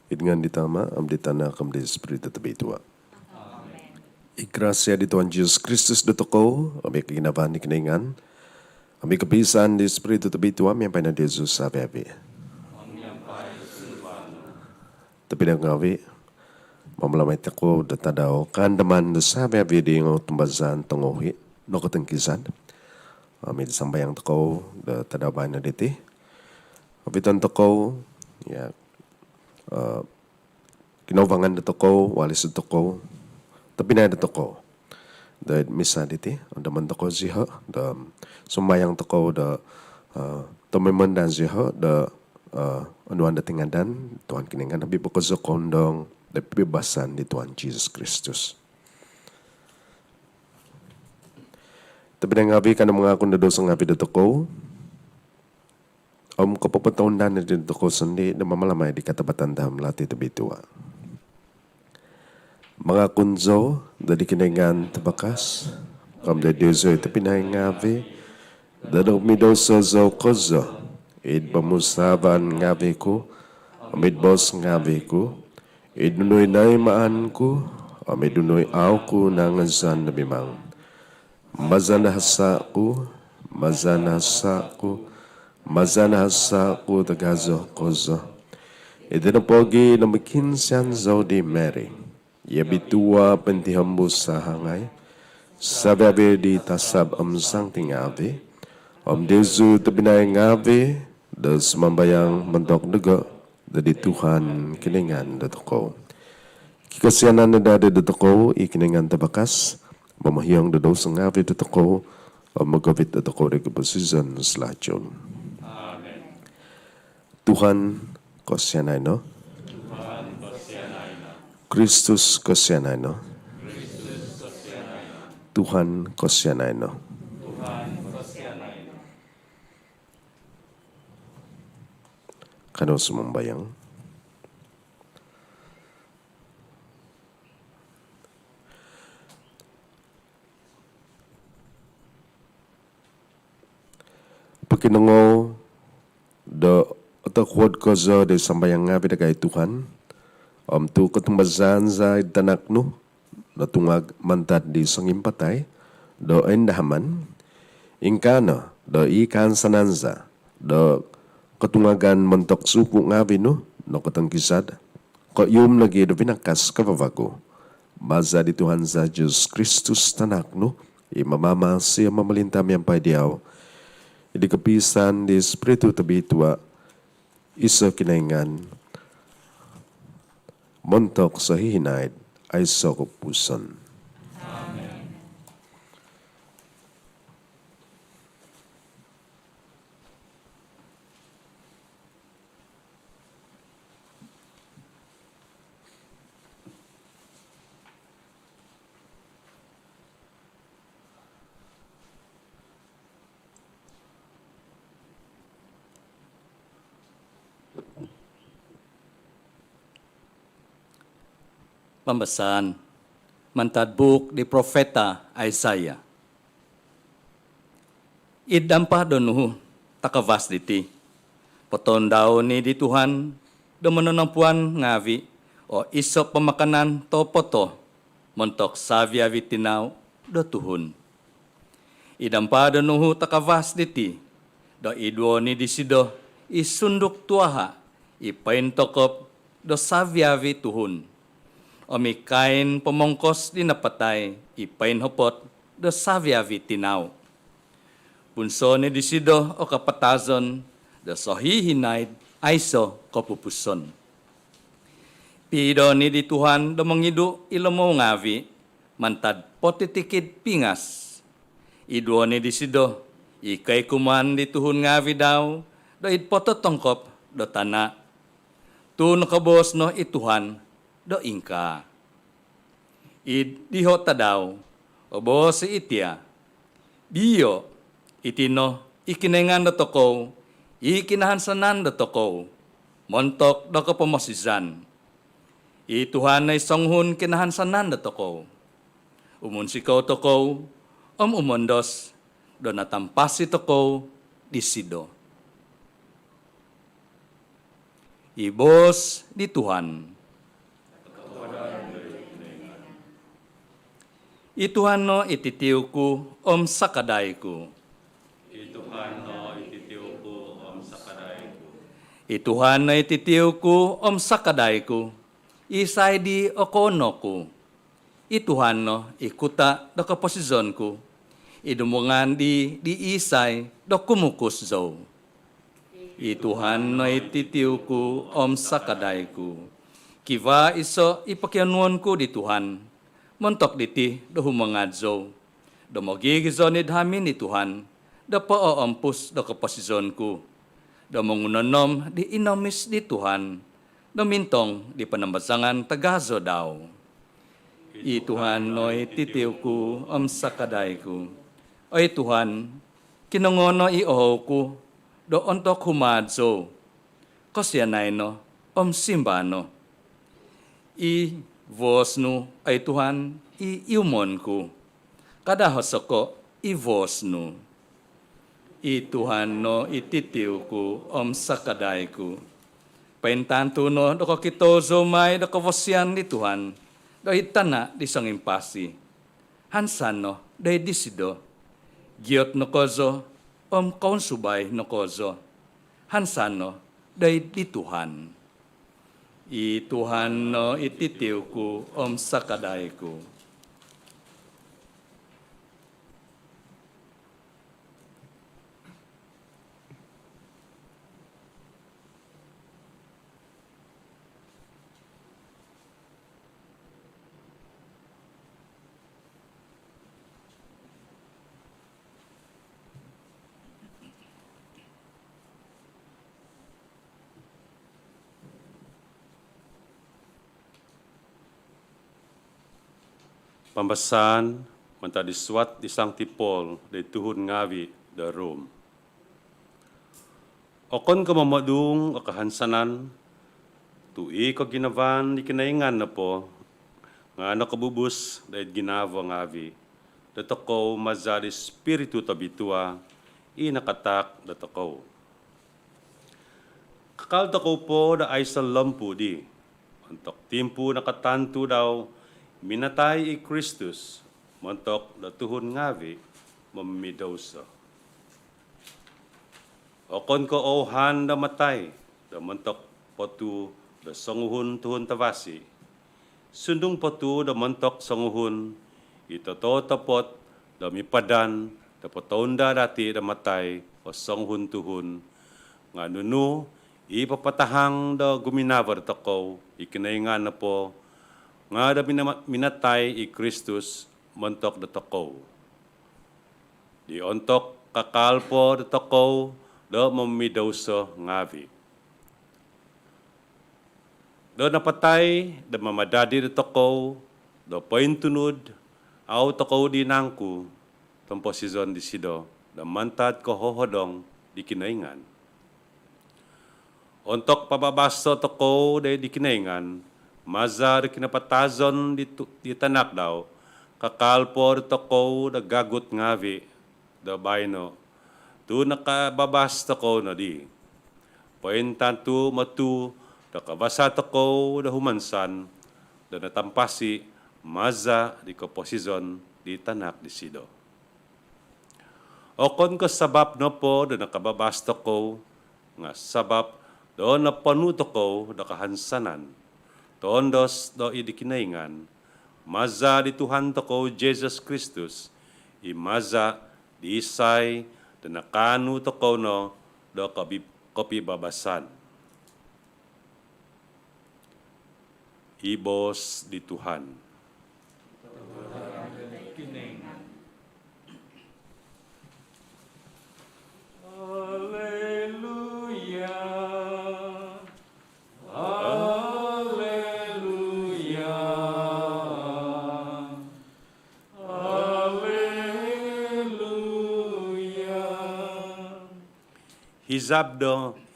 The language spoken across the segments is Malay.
Dengan ditama, di tanah kami Espiritu terbitua. Ikrasya di Tuhan Yesus Kristus datoko, kami keginapan di keningan, kami kebiasaan di Espiritu terbitua, yang pada Yesus sabi-abi. Tapi dah ngawi, memelamai tako datadaw, kandaman da sabi-abi di ngau tumbazan tengohi, nokotengkisan. Kami disambayang tako datadaw na diti. Kami tako, ya, kinaubangan da toko, walis da toko, tapi na da toko. Da misa diti, da man toko ziha, da sumbayang toko da tomemendan ziha, da anuan da tingadan, Tuhan kiningan, habi pokok kondong, da bebasan di Tuhan Yesus Kristus. Tapi na ngabi ka na mga akong dosa ngabi da toko, kapapataundan na din toko sandi, na mamalamay di katabatan da melati tabitua. Mga kunzo, dadi kiningan tabakas, kam da Diyoso ito pinahingavi, dadok mi doso zo kozo, id pamusaban ngavi ko, amid bos ngavi ko, id nunoy naimaan ko, amid nunoy aw ko nangansan na bimang. Mazanahasa ko, tagazo kozo. Ito na pogi na makinsan zo di Mary. Yabitua pentihambus sa hangay, sabi di tasab amsang tingavi, Desu tabinay ngavi, das mambayang mantok dugo, dadi Tuhan kiningan datoko. Kikasyanan na dadi datoko, ikiningan tabakas, mamahiyang dadaw sa ngavi datoko, magkabit datoko rin kapasizan selachon. Amen. Tuhan kasyanay no? Kristus kasyanay no? Tuhan kasyanay no? Kano sumambayang? Pagkinango da atakwad ko za de sambayang nga kay Tuhan, tu katumbazan za tanak no, natungag mantad di sangimpatay, do endahaman, ingkana, do ikan sananza, do katungagan mantok supu ngavi no, no katangkisad, ko yung lagi do pinakas kavavago, baza di Tuhan za Jesus Kristus tanak no, imamama siya mamalintam yang padiaw, idi kapisan di Espiritu tabitua, isa kinaingan, montok sa hihinaid ay sa kapusan. Amen. Pambasan, mantadbuk di Profeta Isaiah. Idampa donuhu takavas diti. Poton daw ni di Tuhan, domanonampuan ngavi, o iso pemakanan to poto, montok savia vitinaw do tuhun. Idampa donuhu takavas diti, do idwo ni disido, isunduk tuaha, ipain tokop, do savia vituhun. O may kain pamongkos di napatay, ipain hopot, do savia vitinaw. Punso ni disido o kapatazon, do sohihinaid, aiso kapupuson. Pido ni di Tuhan do mangidu ilomo ngavi, mantad potitikid pingas. Idwo ni disido, ikay kuman di tuhun ngavi daw, do idpototongkop, do tana. Tu nakabos no ituhan, do ingka. Diho tadaw, obo si itya, biyo, itino, ikinengan do toko, ikinahansanan do toko, montok do kapamosizan. Ituhan ay songhun kinahansanan do toko. Umunsikaw toko, umondos, do natampasi toko, disido. Ibos di Tuhan. Ituhan no ititiuku om sakadaiku. Ituhan no ititiuku om sakadaiku. Ituhan na ititiuku om sakadaiku. Isay di okonoku. Ituhan no ikuta do kaposizonku. Idumungan di isay do kumukus zo. Ituhan no ititiuku om sakadaiku. Kiva iso ipakyanuanku di Tuhan. Montok diti do humangadzo. Do mogigizonid hamin ni Tuhan. Do poompus do kaposizonku. Do mangunanom di inomis di Tuhan. Do mintong di panambasangan tagazo daw. I Tuhan no'y titiuku om sakadaiku. Oy Tuhan, kinongono i ko do ontok humadzo. Kosyanay no om simbano. I vos nu ay Tuhan i iumon ko. Kadahosoko i vos nu. I Tuhan no ititiuku om sakadaiku. Paintanto no do ko kitozo may do ko vosyan ni Tuhan. Do itana di sangimpasi. Hansan no do disido. Giot no kozo om konsubay no kozo. Hansan no do di Tuhan. I Tuhan no ititiuku om sakadaiku. Pambasan mentadi suat di Sang Tipol di Tuhun Ngawi da Rom. Okon ka mamadung kahansanan tui ko ginavan di kinaingan na po nga nakabubus dahil ginava ngawi datako mazari spiritu tabitua inakatak datako. Kakal tako po da ay sa lampu di untuk timpu nakatanto daw minatay i Kristus, montok da tuhon ngavi, mamidosa. Okon ko ohan da matay, da montok potu da sanguhun tuhon tavasi. Sundung potu da montok sanguhun, itoto tapot da mipadan, da potonda dati da matay, o sanguhun tuhon. Nga nunu, ipapatahang da guminavar takaw, ikinaingan na po, nga da minatay i Kristus montok da takaw. Di ontok kakalpo da takaw da mamidawsa ngavi. Da napatay da mamadadi da takaw da paintunod aw takaw di nangku tampo sizon di sido da mantad ko hohodong di kinaingan. Ontok pababasto takaw da di kinaingan mazar kinapatazon di tanak daw, kakalpor toko da gagot ngavi, da bayno, tu nakababas toko na di. Paintanto matu, da kabasa toko da humansan, da natampasi, maza di kaposizon di tanak di sido. Okon ko sabab no po, da nakababas toko, nga sabab do na panuto ko da kahansanan, tondos do idikinaingan, maza di Tuhan toko Jesus Kristus, imaza di isay, da nakanu toko no, do kapibabasan. Ibos di Tuhan.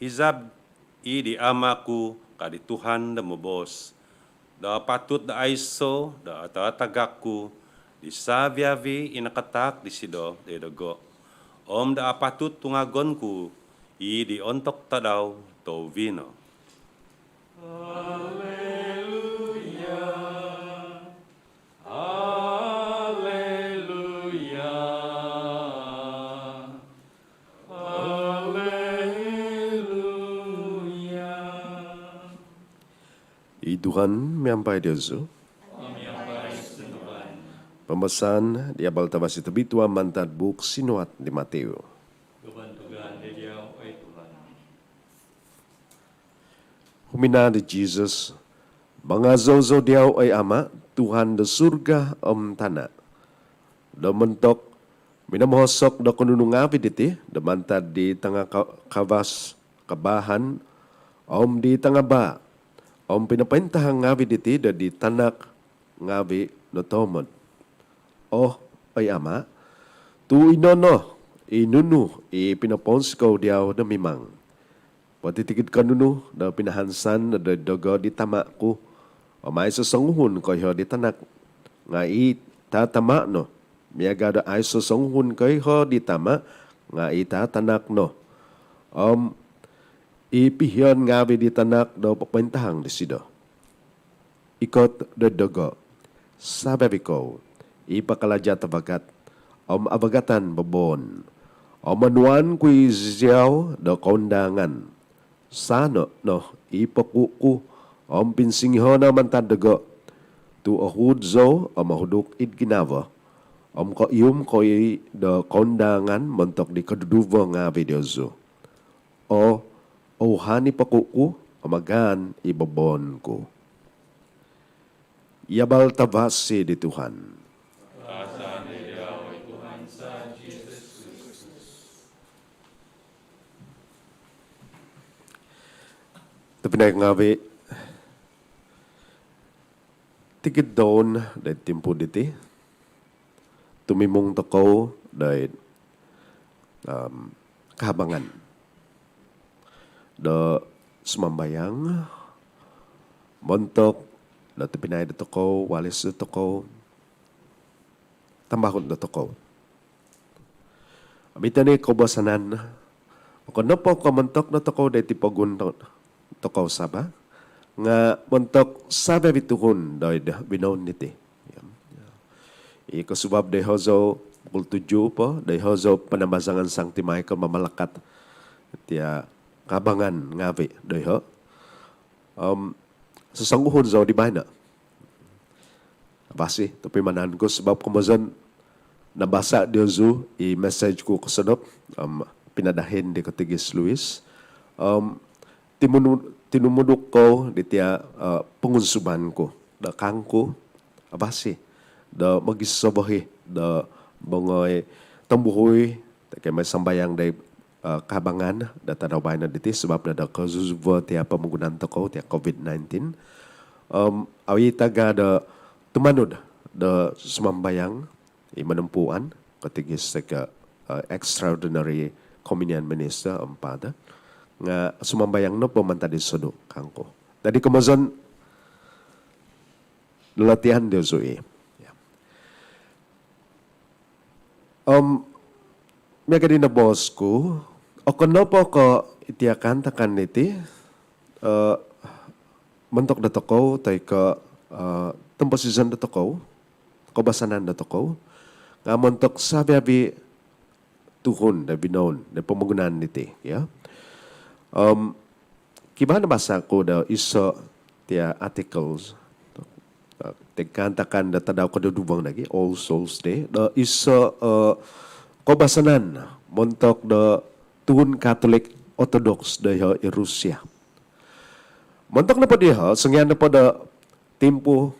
Hizab di amaku kadi Tuhan da mobos. Da patut da aiso da atatagakku di sabiavi inakatak di sido de dago. Om da apatut tungagonku di ontok tadaw to vino. I Tuhan miampai Diosu. Pemesan di abal tabasi tebitua mantad buk sinuat di Mateo. Kebantugan di dia, Tuhan. Humina di Jesus. Bangazo-zo diau ay ama, Tuhan de surga tanah. Da mentok minamhosok da kununung avid iti, da mantad di tengah kawas kabahan, di tengah ba. Pinapentahang ngawi diti da di tanak ngawi no tomod. Ay ama, tu inono, inunu, pinapons ko diaw na mimang. Patitikid ka nunu, da pinahansan, da dogo di tama ko. May sasanguhun ko di tanak. Nga tatama no. Miyaga da ay sasanguhun ko di tama, nga tatanak no. Ipihiyan ngawi di tanak daw papentahang di sido. Ikot da dogo. Sabi ko, ipakalaja tabagat, abagatan babon. Manuan kuy ziyaw da kondangan. Sano no, ipakuku, pinsingho na mantadago. Tu ahudzo, mahuduk id ginawa. Kaiyum koy da kondangan, mantok di kaduduwa ngawi diozo. Hani pakuku, amagan ibabon ko. Yabal tabasi di Tuhan. Tapi naik ngawi, tikit doon dari timpo diti, tumimong toko dari kahabangan. Da sumambayang, montok, da tepinay da toko, walis da toko, tambahon da toko. Amita ni kobasanan, ako na po kamontok na toko da tipagun toko saba, nga montok sabi bituhon da binon niti. Ikasubab da hozo, pukul 7 po, da hozo panamasangan sang timay ka mamalakat. Tiya, kabangan ngawi doy sesungguhun zau di mana basi tapi manan ko sebab kemazan nabasa dia zu message ko kesedop pinadahin di ketigis Luis tinumuduk ko di tia pengunsuban ko da kangko basi da magisabahi da bangoy tambuhoy kay may sambayang day kabangan data daw na diti sebab ada kazuzubo tia pemenggunaan toko tia COVID-19 awi taga da tumanud da sumambayang menempuan ketigis seka extraordinary communion minister empada nga sumambayang no pemanta di sodo kangko tadi kemazon latihan dia zui Mega di na bosku, ako no po ko itiakan takan niti, mentok da toko, tay ka temposizan da toko, kabasanan da toko, nga mentok sabi tuhon da binon, da pemenggunaan niti, ya. Kibana basa ko da iso tia articles, tekan-takan da tadaw kadudubang lagi, All Souls Day, da iso kabasanan montok da tuhun Katolik Ortodoks da Rusia. Montok na pa diha, sengyan na pa da tempo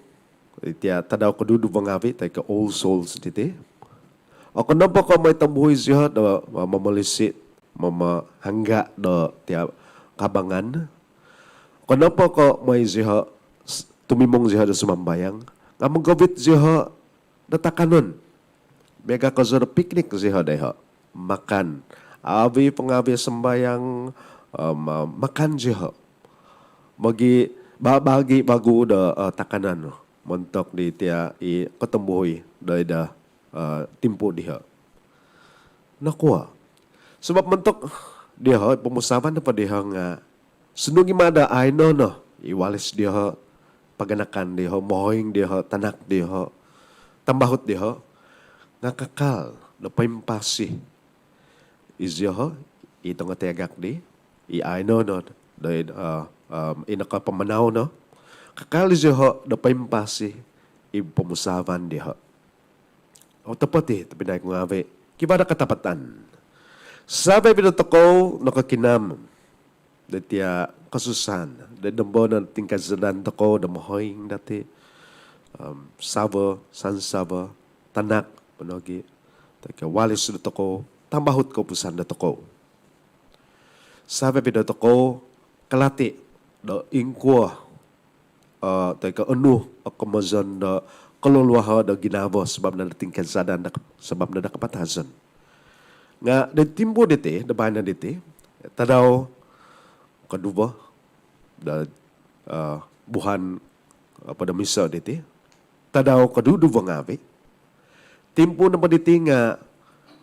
itiya tadaw kadudu bangawi tay ka All Souls diti. Ako na pa ka may tambuhay siya da mamalisit, mamahangga da tiya kabangan. Ako na pa ka may siya tumimong siya da sumambayang. Nga magawit siya da takanon. Mega kazara piknik siya da makan. Abi pangabi sembayang makan siya. Magi bagi bagu da takanan montok di tia ketembuhi da timpo diha. Nakua. Sebab mentok dia pemusaban pa diha nga senungi mada ay no iwalis dia ho, paganakan dia ho, mohoing dia ho, tanak dia ho, tambahut dia ho, nga kakal, na paimpasi. Izyo ho, itong atagak di, i-aino no, dahil inakapamanaw no, kakal izyo ho, na paimpasi, ipamusavan dia ho. O tapos tapi na kong ave, kiba na katapatan. Sabi pinito ko, nakakinam, dati kasusan, dati nambo na tingkazanan ko, namahoing dati, sabo, sansabo, tanak, panogi, taki walis na ko, tambahut ko pusan na ko. Sabi pinito ko, kalati, da ingkwa, taki anu, ako mazan na kaluluwa da ginabo, sebab na tingkazanan, sebab na nakapatasan. Nga, da timbo diti, da bahan na diti, tadaw, kedua, da buhan pada misa diti, tadaw kaduduwa ngawi, timpo na diti nga,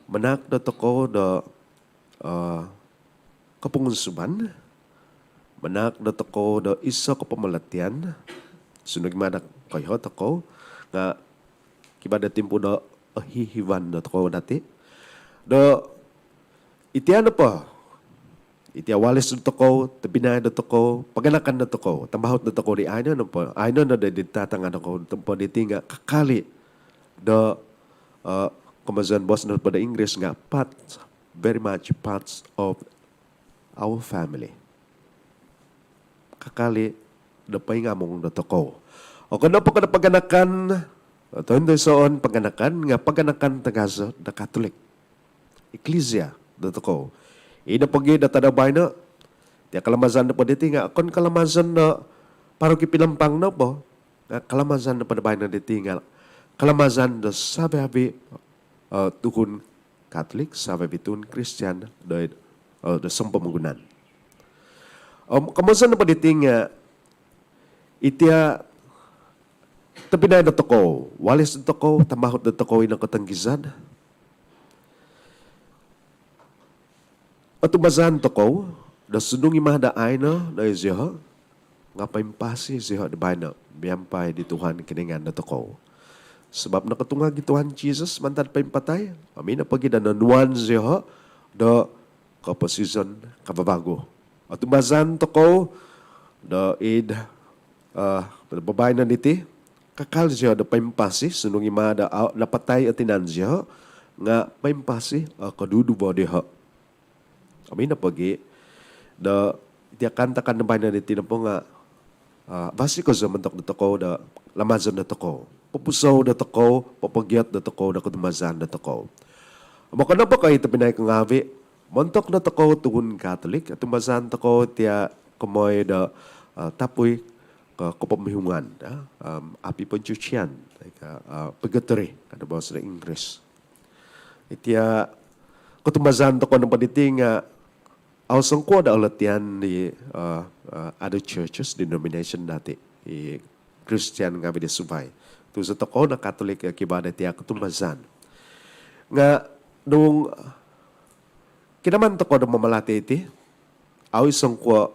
manak na toko da kapungunsuban, manak na toko da isa kapamalatian, sunog manak kayo toko, nga, kiba da timpo da hihiwan na toko dati, da itian pa, iti awalis na toko, tabinay na toko, paganakan na toko, tambahot na toko di ayno na po, ayno na ditatangan ako, tampo diti nga kakali, the kumazan boss na po the English nga, very much parts of our family. Kakali, the paingamong na toko. O kano po kada paganakan, ito hindi soon paganakan, nga paganakan tagaso, the Catholic. Ecclesia, the toko. Ina pagi da tadabay na, tiya kalamazan na po diti nga, akon kalamazan na, paro kipilampang na po, nga kalamazan na padabay na diti nga, kalamazan na sabi tuhun Catholic, sabi tuhun Christian, da sampamungunan. Kamazan na po diti nga, itiya, tabinay na toko, walis na toko, tambahot na toko, inang katanggisan, at umazan to ko, da sunong imahda ay na, da izyo, nga paimpasi izyo, da ba na, biyampay di Tuhan kiningan na to ko. Sebab nakatungag di Tuhan Jesus, mantad paimpatay, amin na pagida na nuwan izyo, da kapasizon kababago. At umazan to ko, da babay na niti, kakal izyo, da paimpasi, sunong imahda, napatay at inanzyo, nga paimpasi, kadudubo diha. Kami na pagi, da dia kanta-kanta ba na dito na po nga, basi ko sa mantok na toko, da lamazan na toko, pupusaw na toko, papagyat na toko, da kudumazan na toko. Maka na pa kayo tapinay kong habi, mantok na toko tuhun Catholic, at tumazan toko, tiya kumoy da tapoy, kapamihungan, api panchuchian, paggatari, kada ba sa English. Itiya, kutumazan toko ng paniting, awesang ko ada ulatian di other churches, denomination dati, Christian nga di subay. Tu sa toko na Catholic kibada ti ako tumazan. Nga nung kinaman toko na mamalati iti, awisang ko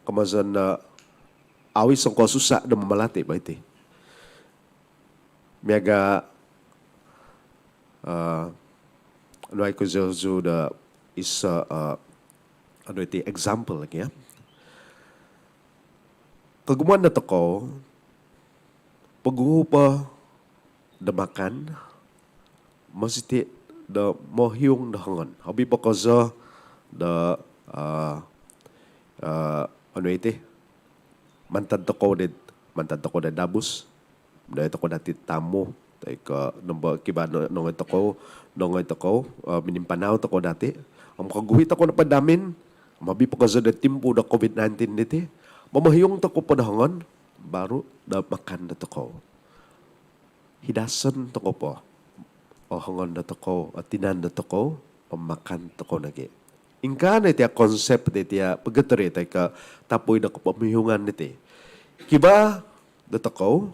kamazan na awisang ko susa na mamalati ba iti. Miyaga ano ay ko da is ano iti example lagi ya. Kagumuan na to ko, pag-uupa da makan, masiti da mohiyong da hangon. Habi pa ko sa da ano iti, mantad to ko da dabus, da ito ko dati tamo, tay ka namba kiba nung ito ko minimpanaw to ko dati. Ang kaguhit ako na padamin, mabi pa ka sa timpo da COVID-19 niti, mamahiyong to ko padahangan, baro da makan na to ko. Hidasan to ko po, o hangon na to ko, at tinan na to ko, pamakan to ko nagi. Ingka na iti concept niti, pagkatari, tay ka tapoy na ko pamihungan niti. Kiba, da to ko,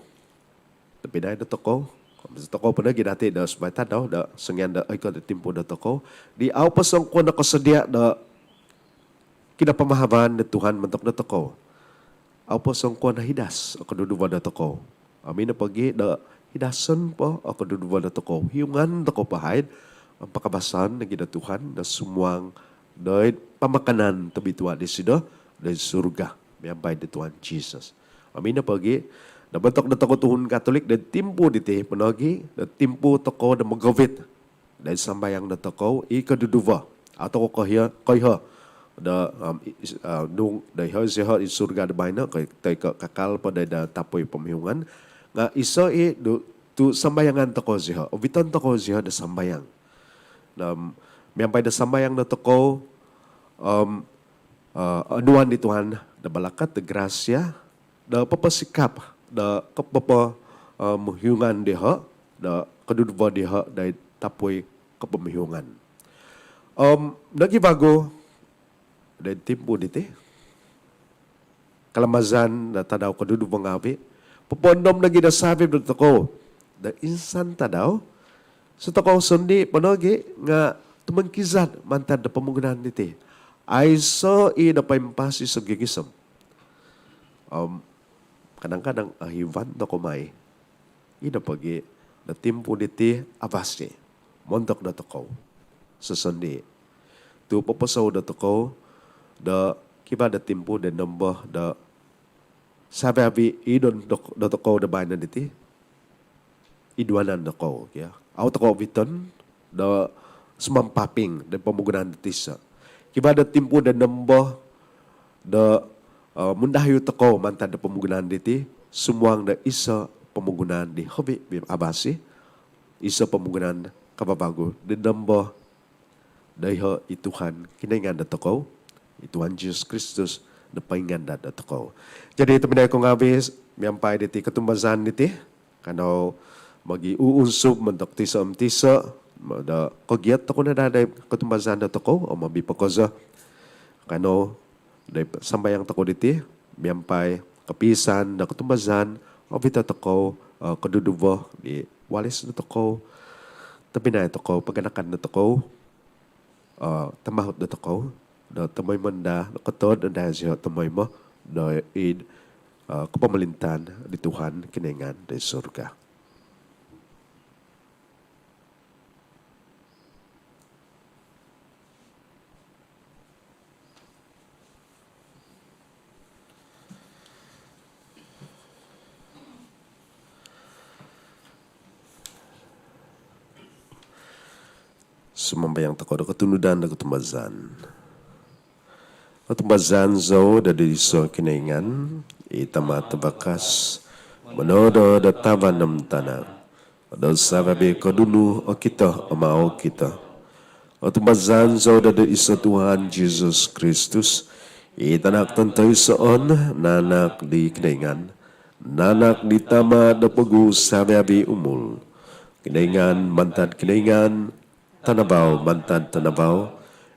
da pinay na to ko, sa toko pa na ginati da subata daw da sangyan da ay kada timpo da toko di aw pasang ko nakasadya da kinapamahaban na Tuhan mantok na toko apa sangkuan hidas kedudukan da toko. Amin pagi da hidasan po kedudukan da toko. Hiungan toko pahit ang pakabasan na gida Tuhan na sumuang da pamakanan tabi tua di sida dari surga. Miambay di Tuhan Jesus. Amin pagi na bentok da toko Tuhan Katolik dan timpu di teh penagi da timpu toko da magawit dan sambayang da toko kedudukan atau kahya da nung da sehat di surga da baina kay kakal pada da tapoy pamihungan nga isa tu sambayangan toko sehat obitan toko sehat da sambayang na miampay da sambayang da toko aduan di Tuhan da balakat da grasya da papasikap da kapapa muhungan deha da kedudukan deha da tapoy kepemihungan nagi bago dan timpu dite kalamazan na tadaw kadudu mangabi popondom lagi da sabi dito ko da insan tadaw sa takaw sundi panogi nga tumangkizat mantad da pamungunan dite ay so i da paimpasi sa gigisam kadang-kadang ahivan da kumay ida pagi da timpu dite abasi montok da takaw sa sundi tu papasaw da takaw da kiba da timpu da nambah da sabi idon da toko da bayan diti idwanan da ko ya au toko viton da sumampaping da pamugunan diti sa kiba da timpu da nambah da mundahayu toko mantan da pamugunan diti sumuang da isa pamugunan di hobi abasi isa pamugunan kababago da nambah daiha ituhan kinaingan da toko Tuhan Jesus Kristus na paingan da toko. Jadi ito pinay kong abis, miyampay diti katumbazan diti, kano magi-uunsub mantok tisa da kogyat ako na daday katumbazan da toko, o mabipakoza, kano da sambayang toko diti, miyampay kapisan da katumbazan, o bita toko, kadudubo, di walis na toko, tapi na toko, paganakan na toko, tamahot na toko, da tamoy manda nakatod da siya tamoy mo da kapamalintan di Tuhan kinengan di surga. Sumambayang tako da katunudan da katumbazan. Katumbazan zo da diso kinaingan itama tabakas manodo da tavanam tanah da sababe kadunu o kita amao kita. Katumbazan zo da diso Tuhan Jesus Kristus itanak tantay soon nanak di kinaingan nanak di tama da pagu sababe umul kinaingan mantad kinaingan tanabaw mantad tanabaw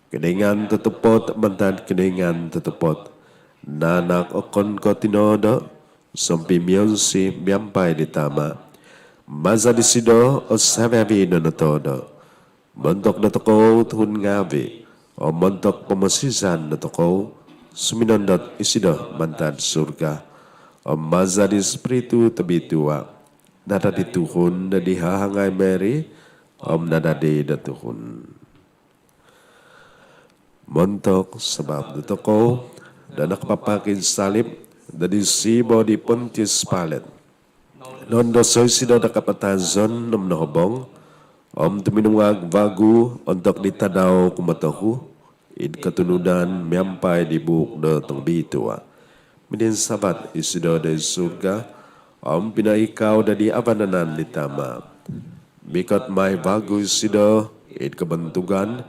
Kedengan tetepot mantan kedengan tetepot. Nanak okon ko tinodo. Sampai miyonsi miyampai ditama. Maza disido o sababi nonotodo. Montok na toko tuhun ngabi. O montok pemasisan na toko. Suminondot isido mantan surga. O maza di spiritu tabitua. Nada di tuhun na dihahangay meri. Om nada di datuhun. Montok sebab dito ko na nakapapakin salib na disibo di Pontius Pilate. Nondo soy sida nakapatazon ng nahobong tuminungag bago untuk ditadaw kumatahu id katunudan miyampay di buok na tangbitua. Midin sabat isido da surga pinaikaw da di abananan di tama. Bikot may bago isido id kabantugan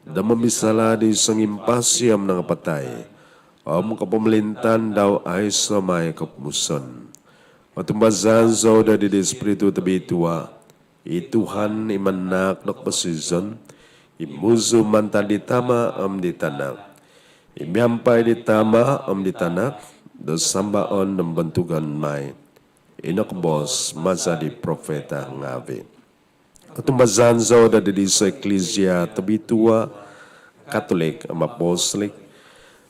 da mamisala di sangimpasyam ng patay. Kapamelintan daw ay sa may kapumuson. Matumbazan zo da di espiritu tabitua. Ituhan imanak nakpasizon. Imuzo mantan di tama di tanak. Imiampay di tama di tanak. Da sambaon ng bantugan may. Inakbos masa di profeta ngavi. Katumbazan zo da di sa Ecclesia tabitua Katolik, Apostolik,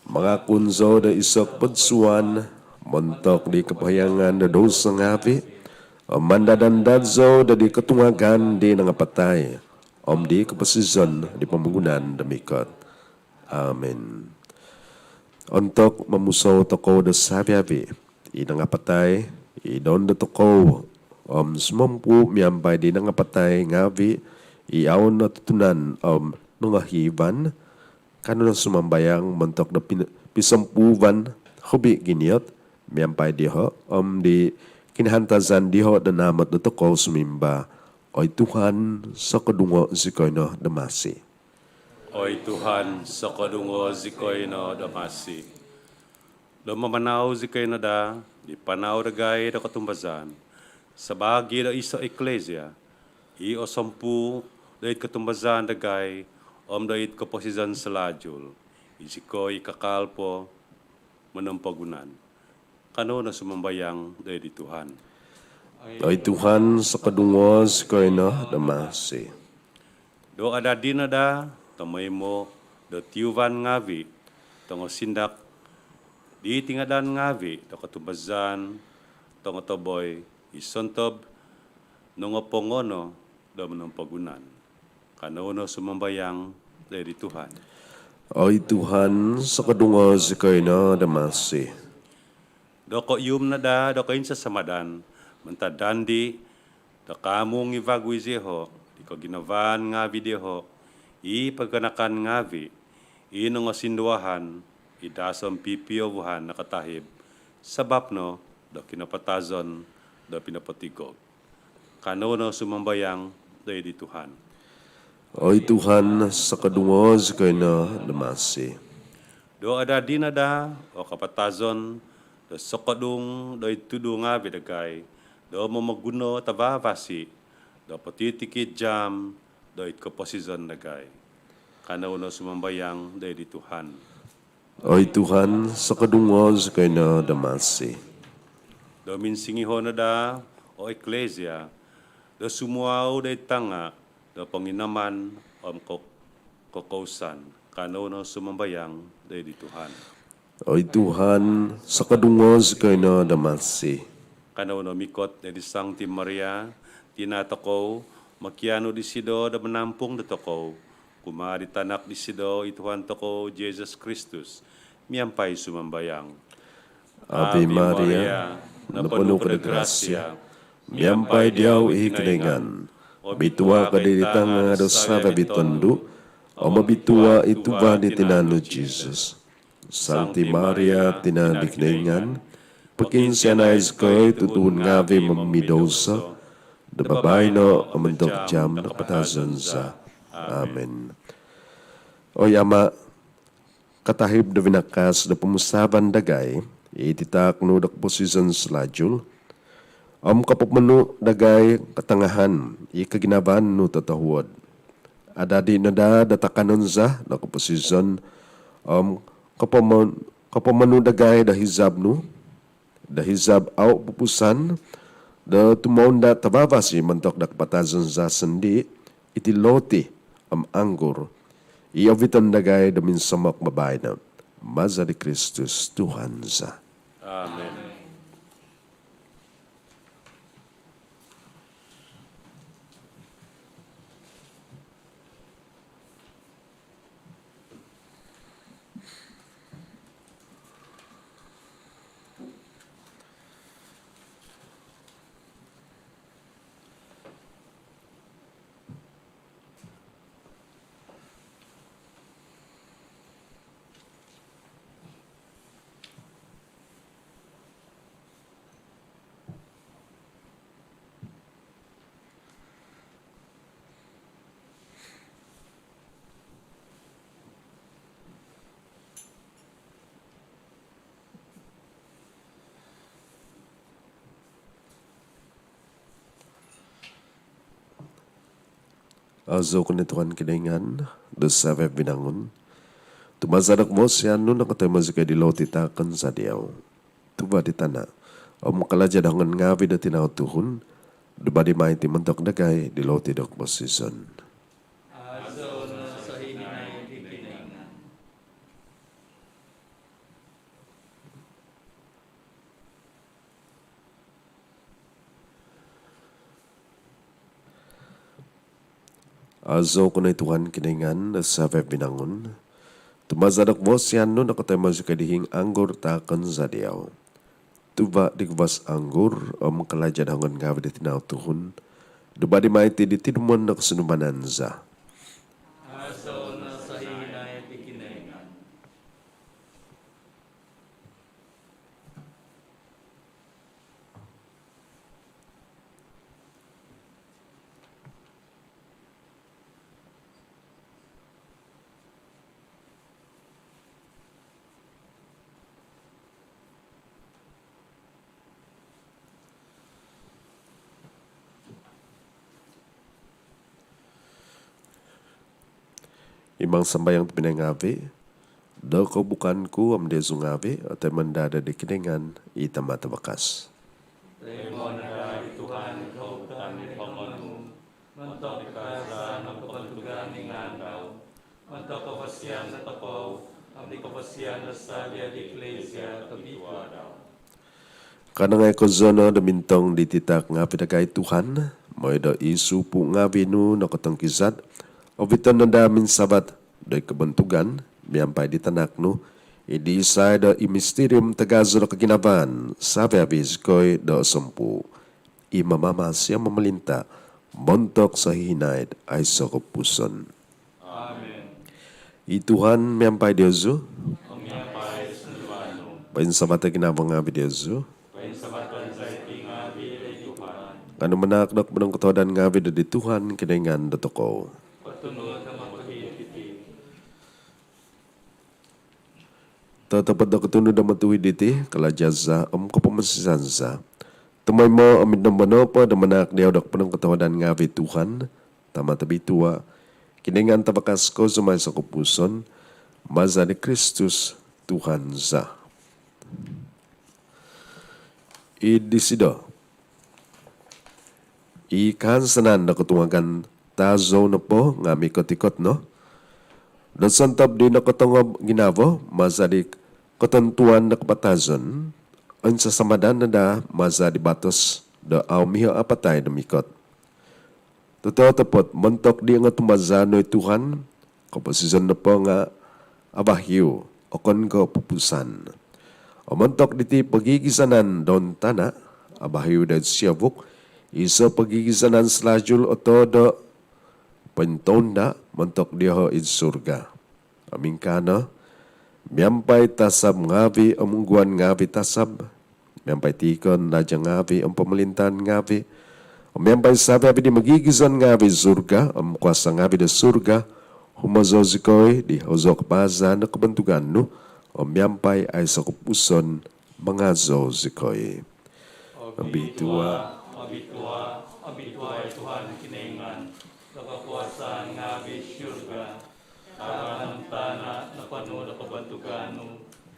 mga kunzo da isok pagsuan, mentok di kepayangan da dosa ngavi, manda dan dadzo da di ketungagan di nangapatai, di kepasizon di pembangunan demikot. Amin. Untuk memusuh toko da sabi-abi, nangapatai, idon da toko, semampu miampai di nangapatai ngavi, iaon na tutunan nungahiban, kanuna sumambayang mentok na pisampuvan hobi giniot miampai diho di kinahantazan diho da namat da toko sumimba oy Tuhan sa kadungo zikoyno damasi. Oy Tuhan, sa kadungo zikoyno damasi. Do mamanaw zikoyno da, di panaw ragay da katumbazan, sa bagi da iso eklesia, i o sampu da it katumbazan dagay, dait kaposizan selajul, isikoy kakalpo, menempagunan. Kano na sumambayang dahil di Tuhan. Oy Tuhan sa kadungo zikoyno damasi. Do ada dinada, tamay mo, do tiuvan ngavi, tongo sindak, di tingadan ngavi, do katubazan, tongo toboy, isontob, nungo pongono, do menempagunan. Kano sumambayang dari Tuhan. Oy Tuhan sa kadungo zikoyno damasi. Doko yum na da, doko insa samadan, mentadandi, da kamong ivagwi zeho, di ko ginavan ngavi deho, i pagkanakan ngavi, i nung asinduahan, i dasam pipiyawuhan nakatahib, sabap no, do kinapatazon, do pinapatigog. Kano sumambayang dari di Tuhan. Oy Tuhan sa kadungo zikoyno damasi. Do ada dinada o kapatazon do sokadung do itudu nga bidagay do mamaguno tabavasi do patitikit jam do it kaposizon nagay. Kanauno sumambayang do di Tuhan. Oy Tuhan sa kadungo zikoyno damasi. Do minsingiho na da o eklesia do sumuaw do tanga do panginaman kokausan. Kanauno sumambayang do di Tuhan. Oy Tuhan sa kadungo zikoyno damasi. Kanauno mikot na di Sancti Maria, tinatakaw, makiano di sido da menampung da takaw, kumari tanak di sido ituhan takaw, Jesus Christus, miyampay sumambayang. Ave Maria, napuno ka da grasya, miyampay diyaw ikilingan, bitua ka diritanga do sa babitondu, o mabitua ituba di tinano Jesus. Sancti Maria, tinadiklingan, pakinsianais ko'y tutun ngavi mamidosa, da babay no amandok jam na patazan sa. Amen. Oy Ama, katahib da vinakas da pumusaban dagay, ititak no da posisyon slajul, kapapmano dagay katangahan, ikaginaban no tatahuad. Adadi na da datakanon za na posisyon, kapamano dagay da hizab no, da hizab au pupusan, da tumonda tabavasi mantok da kapatazan za sandi, itiloti anggur, iawitan dagay da minsamak babay na, maza di Kristus Tuhan za. Amen. Azo ko nituan kiningan, dosa ve binangon. Tumazanak mo siya no nakatay mazikay dilaw titakan sa diyaw. Tuba di tana, o makalaja dangan ngavi na tinautuhon, duba di may timantok dagay dilaw tidok mo season. Azo ko na Tuhan kiningan sa binangon. Tumazadak vos yan no nakatay kadihing anggur takan sa diyaw. Tuba digvas anggur kalajad hangon ngawi di tinaw tuhun. Duba di maiti di tinumon na kasunumanan za. Aso na sa hinay tikinengan. Imang sambayang pinangavi, daw ko bukan ku am de sungavi at mandada di kiningan itamata bakas. Temo na Tuhan ikaw kami panganu. Mantok ikasa ng kapagtugan ng andaw. Mantok kapasyan na tapaw. Ang kapasyan na salya di Iglesia kabitwa daw. Kanangay ko zono da mintong dititak nga pinagay Tuhan, mo da isupu nga binu nakatangkizat, o bitan na damin sabat do'y kabantugan, miyampay di tanak no, idi isay da imisterium tagazo na kaginaban, sabi abis ko'y da sampu, imamamas siya mamalinta, montok sa hinaid ay sa kapuson. Amen. Ituhan miyampay Diyoso, Umiapay sa luwano. pain sabat na ginabang nga Diyoso, Pain sabatan sa itingabi ay Tuhan. ano manakdak mo ng katodan nga di Tuhan, kinaingan da toko. Patunod na mapahititi. Tatapat na katunod na matuwid iti, kalajaza, kapamasisansa. Tumay mo, amid ng manopa, na manak niyaw dak pa ng katawadan nga Tuhan, tama tabi tuwa, kiningan tabakas ko sumay sa kupuson, maza ni Kristus, Tuhan za. Idisido. Ikansanan na kutungagan tazo na po, nga mikot-ikot, no? Nasantab din na katungab ginavo, mazadik katantuan na kapatazon, ang sasamadan na da mazadi batos da miho apatay na mikot. Totoo tapot, mantok di nga tumazano'y Tuhan, kapasizan na po nga abahiyo, o kon ko pupusan. O mantok diti pagigisanan don tana, abahiyo da siyabuk, isa pagigisanan slajul o todo, pentonda mentok dia id surga. Aming kana, miyampay tasab ngavi amungguan ngavi tasab, miyampay tikon lajang ngavi ang pamalintan ngavi, miyampay sabi abi di magigizan ngavi surga, am kuasa ngavi da surga, humazozikoy di hozok baza na kabantugan no, miyampay ay sa kupuson mga zozikoy. Abitua, abitwa ay Tuhan kinengan. Kakuasaan nga bisyurga, karang tana na pano na kabantugan,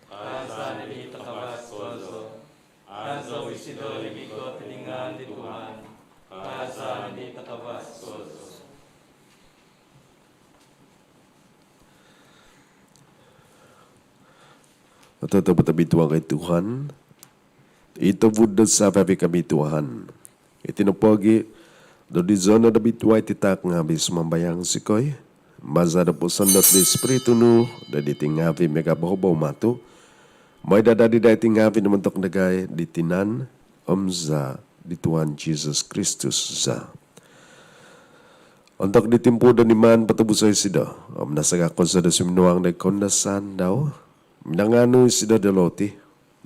asa nilita kabaskoso, asa wisido libigo tilingan di Tuhan, asa nilita kabaskoso. at tabi-tabi kay Tuhan, ito budod sa papi kami Tuhan. Itinapagi, do di zona da bituay titak nga bis mambayang sikoy, mazada po sandat di espiritu no, da di tingavi megabahobaw mato, may dadadi da tingavi naman tok nagay di tinan, za di Tuhan Jesus Kristus za. Antak di timpudan ni man patabusay sida, nasagakon sa da sumnuang nagkondasan daw, minangano sida daloti,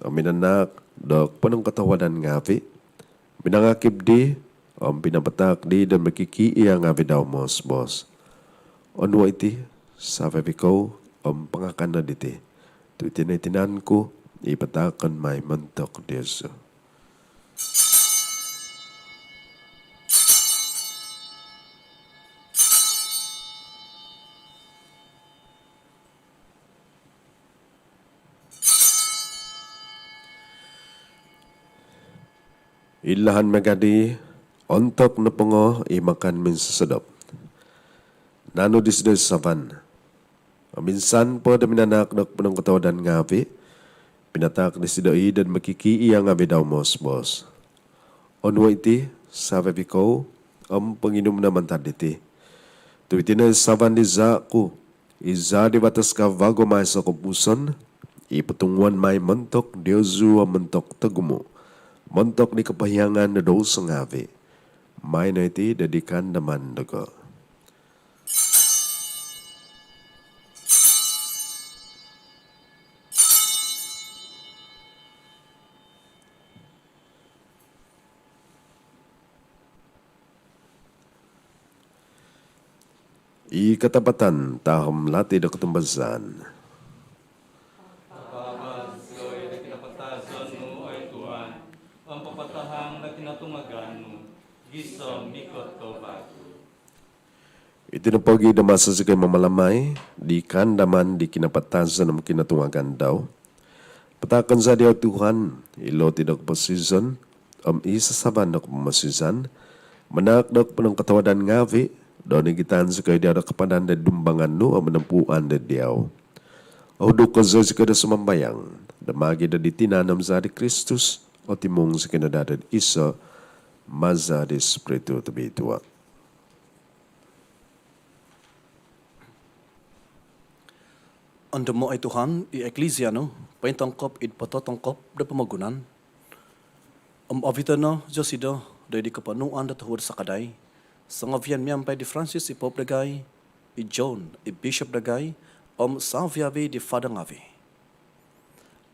minanak, dok panong katawanan ngavi, minangakib di, pinabatak di dan magkikiiya nga bidaw mos, boss. Ano iti, sabi ko, pangakan na diti. Ito itinitinan ko, ipatakan may mantok Diyoso. Ilahan magadi, ontok na pungo, imakan min sa sadop. Nano disdo savan. Minsan po da minanaknak po ng katawadan ngavi, pinatak disdo dan makikiiya ngavi daw mos, boss. Onwa iti, sabi ko, Panginoon naman taditi. Tuitina savan di zaku, iza di batas kavago mai sa kupuson, ipatunguan mai mentok Diozu mentok tegumu, mentok di kepahiangan na dosa ngavi, mai na iti dedikan daman daga. I katapatan tahom lati da ketumbasan. Papabasoy na kinapatazon mo ay Tuhan, ang papatahang na kinatumagan mo, gisom mikot ko bago. Iti na pagi da masa sa kay mamalamay, di kandaman di kinapatasan ng kinatungagan daw. Patakan sa diyaw Tuhan, ilo tidak pasizan, isa saban na kumasisan, manakdak pa ng katawadan ngavi, doon igitan sa kay diyaw kapanan na dumbangan no, ang manampuan na diyaw. Ahudok ka sa kada sumambayang, damagi da di tinanam sa di Kristus, o timong sa kinadadad isa, maza di Espiritu tabi ituwa. Ando mo ay Tuhan, i-eklesia no, paintangkop id patotangkop da pamagunan. Avita no, Josido, da di kapanuan da tahur sa kaday. Sa ngavian miyam di Francis i Pope dagay, i John, i Bishop dagay, Salviavi di Father ngavi.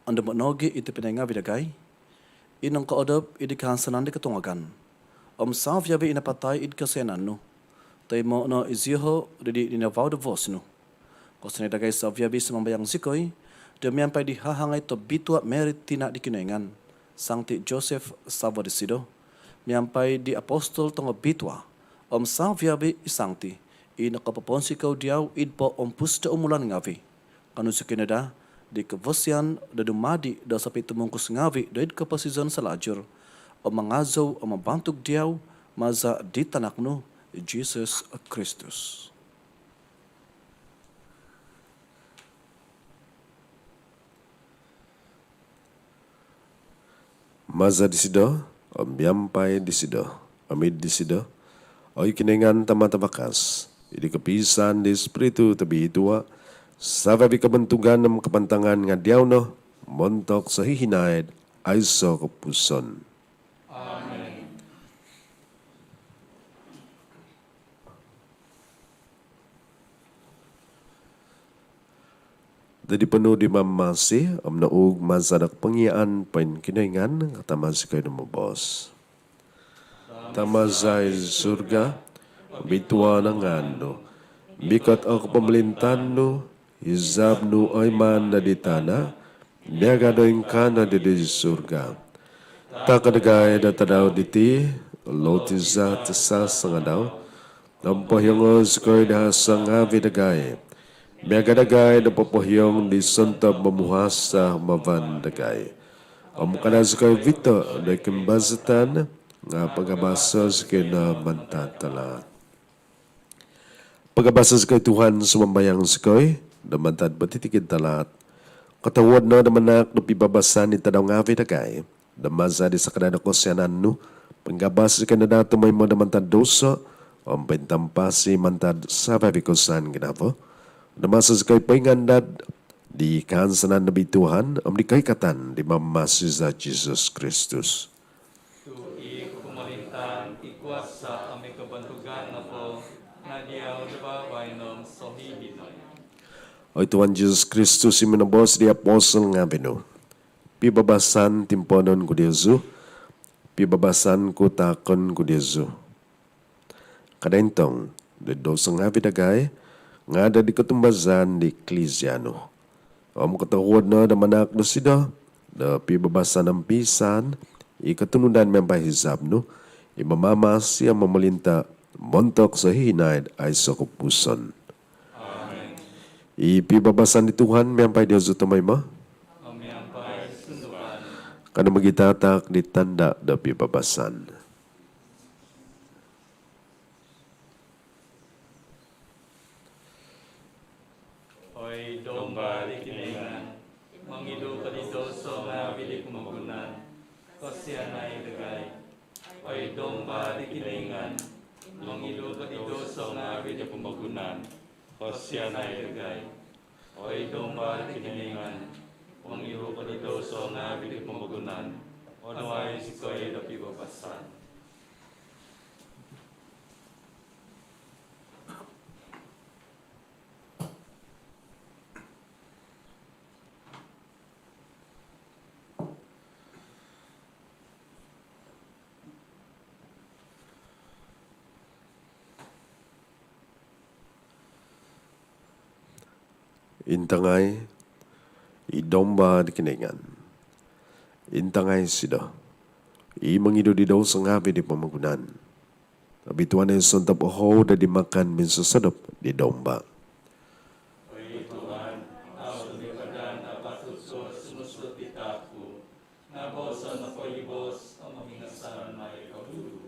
Ando mo nogi iti pinangavi dagay, inang kaodop idi kahansanan di katungagan. Salviavi inapatay id kasenan no, tay mo no iziho di inavaw da vos no. Kasi nidagay sa Salviavi sa mambayang sikoy, damian pa'y di hahangay to bitwa merit tina di kinaingan, Sancti Joseph Savadisido, miyan pa'y di apostol tongo bitwa, Salviavi isangti, inakapaponsikaw diyaw idpo pusta umulan ngavi. Kanu sa Canada, di kavosyan da dumadi da sa pitumungkus ngavi da id kapasizan sa lajur, mangazaw mabantog diyaw, maza di tanakno, Jesus Christus. Maza disido, biyampay disido, amid disido, o ikiningan tamatabakas, idi kapisan di Espiritu tabi itua, sa vabi kabantugan ng kapantangan nga diyaw no, montok sa hihinaid, ay so kapuson. Amen. Dadi penuh di mamasi, naug masadak pengiaan pain kinaingan, katamasi kayo ng mabos. Tamazay surga, bitwa ng ano, bikat ako pamalintan no, izab no ay man na ditana, biagadoin ka na di surga. Takadagay na tadaw diti, lotiza tasa nga daw, nampahyongos ko'y dahasang avidagay, biagadagay na papahyong di suntab mamuhas sa mavandagay. Kanas ko'y vito na kimbazatan, nga pagabasas kay na mantatala. Pagabasas kay Tuhan sumambayang sikoy, na mantad batitikid talat. Katawad na namanak na pibabasan ni tadaw nga vidagay, na mazadi sa kanana ko siyanan no, pagabasas kay na dato may mo na mantad dosa, ang pintampasi mantad sa babikosan ginavo, na masas kay pangandad, di kansanan na bituhan, ang di kay katan, di mamasi sa Jesus Christus. Sa aming kabantugan na po, na diyaw dabaway ng sohihinoy. O Tuhan Jesus Kristus, si minabos di apostol nga bino. Pibabasan timponon ko Diyosu, pibabasan ko takon ko Diyosu. Kadaintong, dosa nga vidagay, nga da di katumbazan di Ecclesiano. O katawad na manak do sida, da pibabasan ng pisan, ikatunudan may bahizab no, imamamas siya mamalinta, montok sa hinaid ay sa kupuson. Amen. Ipibabasan ni Tuhan, miyampay Diyos utamay mo? Amiyampay sundukan. Kana magitatak di tanda da pibabasan. Oy domba di kiningan, mangido ka dito so nga bilik magunan, kosyanay dagay. Oy domba di kiningan, Mangido kadidoso nga abid pamagunan, Hosea na iragay. Oy domba kiningan, mangido kadidoso nga abid pamagunan, ono ay sikoy da pibabasan. Intangay, idomba di kiningan. Intangay sida. Mangido di daw sa ngabi di pamagunan. Abituan ay santap ho da dimakan min sasadap di domba. Oy Tuhan, aon di kadan na patutsos sunusot itaku, na bosan na koibos ang mamingasan na ikaduduo.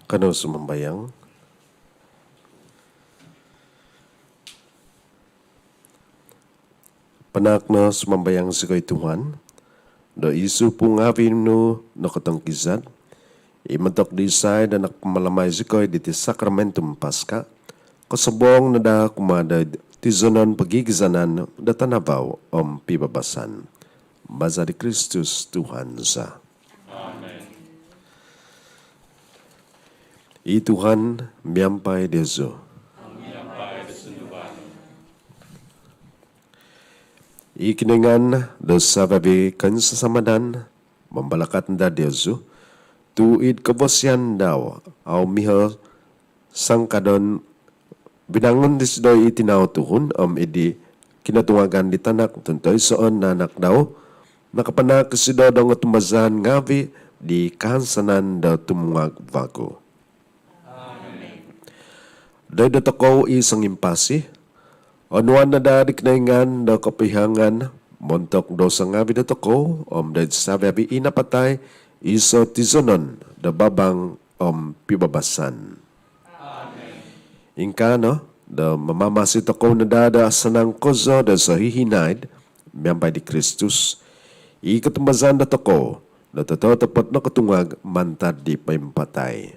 Kano sumambayang. Panak na sumambayang si kay Tuhan, da isu pong avin no nakatangkizan, imatok di say da nakamalamay si kay di sakramentum Paska, kasabong na da kumada tizonan pagigizanan da tanabaw om pibabasan. Baza di Kristus Tuhan sa. I Tuhan miyampay Dezo. Ikiningan da sababi kan sasamadan membalakat da Dezo tuid kabosyan daw au miha sangkadon binangon disdoy itinaw tuhun idi kinatungagan di tanak tuntoy soon nanak daw nakapanak sido daw nga tumazan ngavi di kahansanan daw tumungag vago. Dahil datokaw isang impasi, anuan na dadik na ingan daw kapihangan, montok daw sa ngabi datokaw, dahil sabi inapatay, iso tizonon da babang pibabasan. Ingka no, da mamamasi toko na dada sanang kozo da sa hihinaid, miyambay di Kristus, ikatumazan da toko, na totoo tapat na katungag, mantad di paimpatay.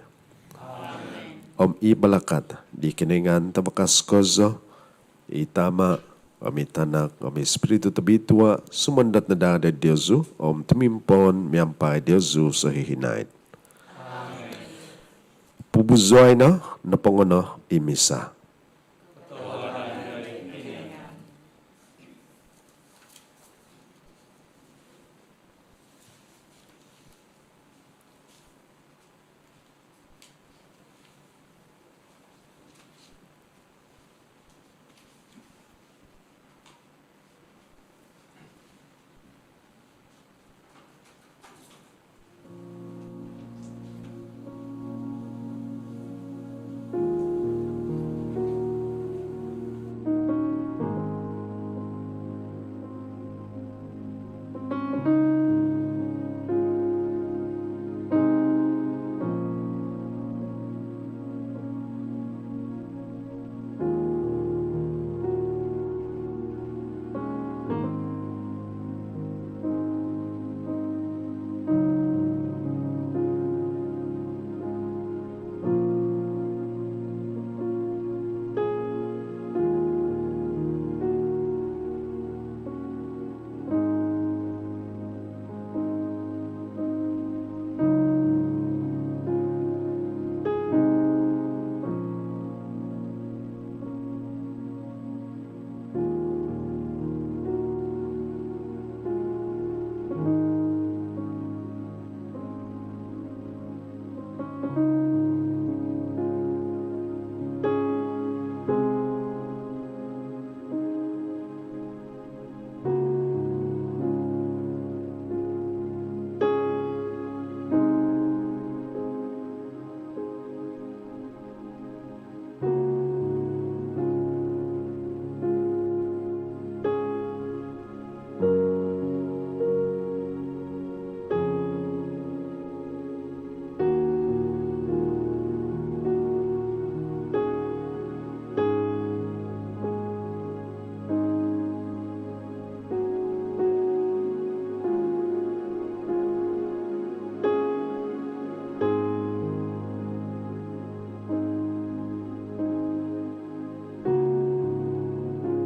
Om ibalakat, di kiningan tabakas kozo, itama, om itanak, om espiritu tabitwa, sumandat na dada Diyosu, om tumimpon, miyambay Diyosu sa hihinaid. Pubuzoy na, napangono, imisa.